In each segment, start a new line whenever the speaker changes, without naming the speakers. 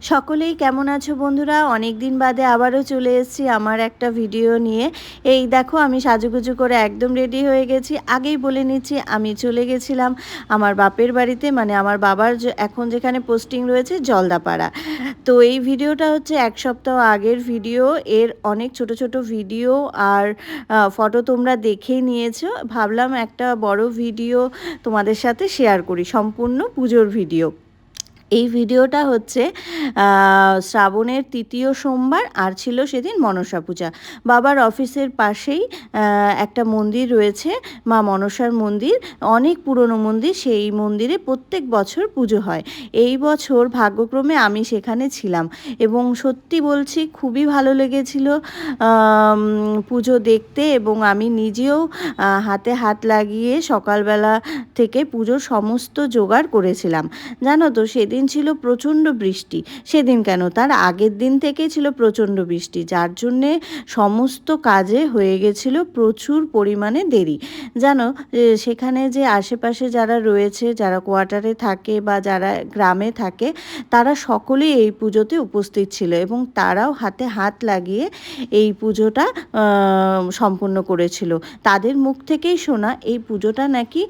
সকলেই কেমন আছো বন্ধুরা? অনেক দিন বাদে আবারও চলে এসেছি আমার একটা ভিডিও নিয়ে। এই দেখো আমি সাজুগুজু করে একদম রেডি হয়ে গেছি। আগেই বলে নিচ্ছি আমি চলে গেছিলাম আমার বাপের বাড়িতে, মানে আমার বাবার এখন যেখানে পোস্টিং রয়েছে জলদাপাড়া। তো এই ভিডিওটা হচ্ছে ১ সপ্তাহ আগের ভিডিও। এর অনেক ছোট ছোট ভিডিও আর ফটো তোমরা দেখেই নিয়েছো। ভাবলাম একটা বড় ভিডিও তোমাদের সাথে শেয়ার করি, সম্পূর্ণ পুজোর ভিডিও। এই ভিডিওটা হচ্ছে শ্রাবণের ৩য় সোমবার আর ছিল সেদিন মনসা পূজা। বাবার অফিসের পাশেই একটা মন্দির রয়েছে, মা মনসার মন্দির, অনেক পুরনো মন্দির। সেই মন্দিরে প্রত্যেক বছর পুজো হয়। এই বছর ভাগ্যক্রমে আমি সেখানে ছিলাম এবং সত্যি বলছি খুবই ভালো লেগেছিল পুজো দেখতে, এবং আমি নিজেও হাতে হাত লাগিয়ে সকালবেলা থেকে পুজোর সমস্ত জোগাড় করেছিলাম। জানো তো সেদিন ছিল প্রচণ্ড বৃষ্টি। সেদিন কেন, তার আগের দিন থেকেই ছিল প্রচণ্ড বৃষ্টি, যার জন্যে সমস্ত কাজে হয়ে গেছিল প্রচুর পরিমাণে দেরি। জানো সেখানে যে আশেপাশে যারা রয়েছে, যারা কোয়ার্টারে থাকে বা যারা গ্রামে থাকে, তারা সকলেই এই পুজোতে উপস্থিত ছিল এবং তারাও হাতে হাত লাগিয়ে এই পুজোটা সম্পূর্ণ করেছিল। তাদের মুখ থেকেই শোনা এই পুজোটা নাকি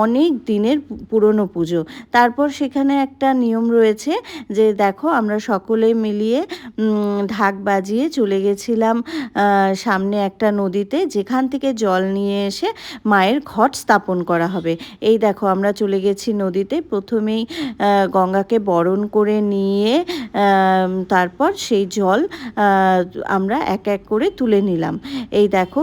অনেক দিনের পুরনো পুজো। তারপর সেখানে একটা নিয়ম রয়েছে যে দেখো আমরা সকলে মিলিয়ে ঢাক বাজিয়ে চলে গেছিলাম সামনে একটা নদীতে, যেখান থেকে জল নিয়ে এসে মায়ের ঘট স্থাপন করা হবে। এই দেখো আমরা চলে গেছি নদীতে। প্রথমেই গঙ্গাকে বরণ করে নিয়ে তারপর সেই জল আমরা এক এক করে তুলে নিলাম। এই দেখো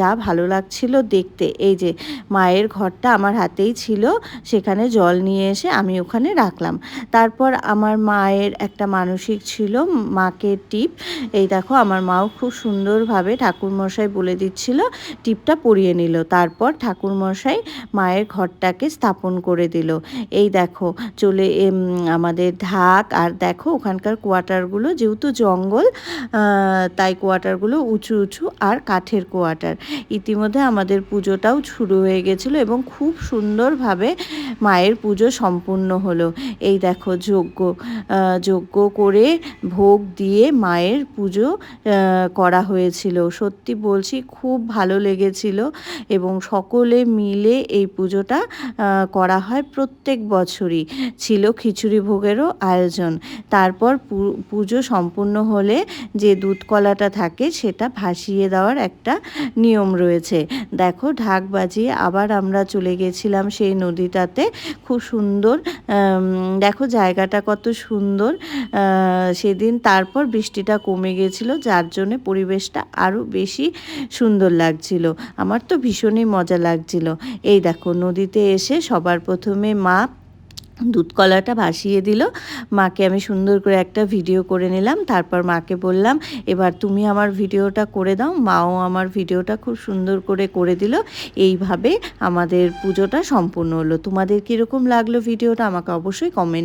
যা ভালো লাগছিল দেখতে। এই যে মায়ের ঘরটা আমার হাতেই ছিল, সেখানে জল নিয়ে এসে আমি ওখানে রাখলাম। তারপর আমার মায়ের একটা মানসিক ছিল, মাকে টিপ। এই দেখো আমার মাও খুব সুন্দরভাবে, ঠাকুরমশাই বলে দিচ্ছিল, টিপটা পরিয়ে নিল। তারপর ঠাকুরমশাই মায়ের ঘরটাকে স্থাপন করে দিল। এই দেখো চলে আমাদের ঢাক, আর দেখো ওখানকার কোয়ার্টারগুলো যেহেতু জঙ্গল, তাই কোয়ার্টারগুলো উঁচু উঁচু আর কাঠের কোয়ার্টার। ইতিমধ্যে আমাদের পুজোটাও শুরু হয়ে গেছিলো এবং খুব সুন্দরভাবে মায়ের পুজো সম্পূর্ণ হলো। এই দেখো যজ্ঞ করে ভোগ দিয়ে মায়ের পুজো করা হয়েছিল। সত্যি বলছি খুব ভালো লেগেছিল এবং সকলে মিলে এই পুজোটা করা হয় প্রত্যেক বছরই। ছিল খিচুড়ি ভোগেরও আয়োজন। তারপর পুজো সম্পূর্ণ হলে যে দুধ কলাটা থাকে সেটা ভাসিয়ে দেওয়ার একটা নিয়ম রয়েছে। দেখো ঢাক বাজিয়ে আবার আমরা চলে গেছিলাম সেই নদীটাতে। খুব সুন্দর, দেখো জায়গাটা কত সুন্দর সেদিন। তারপর বৃষ্টিটা কমে গেছিল, যার জন্যে পরিবেশটা আরও বেশি সুন্দর লাগছিল। আমার তো ভীষণই মজা লাগছিল। এই দেখো নদীতে এসে সবার প্রথমে মা দুধ কলাটা ভাসিয়ে দিল। মাকে আমি সুন্দর করে একটা ভিডিও করে নিলাম। তারপর মাকে বললাম এবার তুমি আমার ভিডিওটা করে দাও। মাও আমার ভিডিওটা খুব সুন্দর করে দিল। এইভাবে আমাদের পুজোটা সম্পূর্ণ হলো। তোমাদের কীরকম লাগলো ভিডিওটা আমাকে অবশ্যই কমেন্ট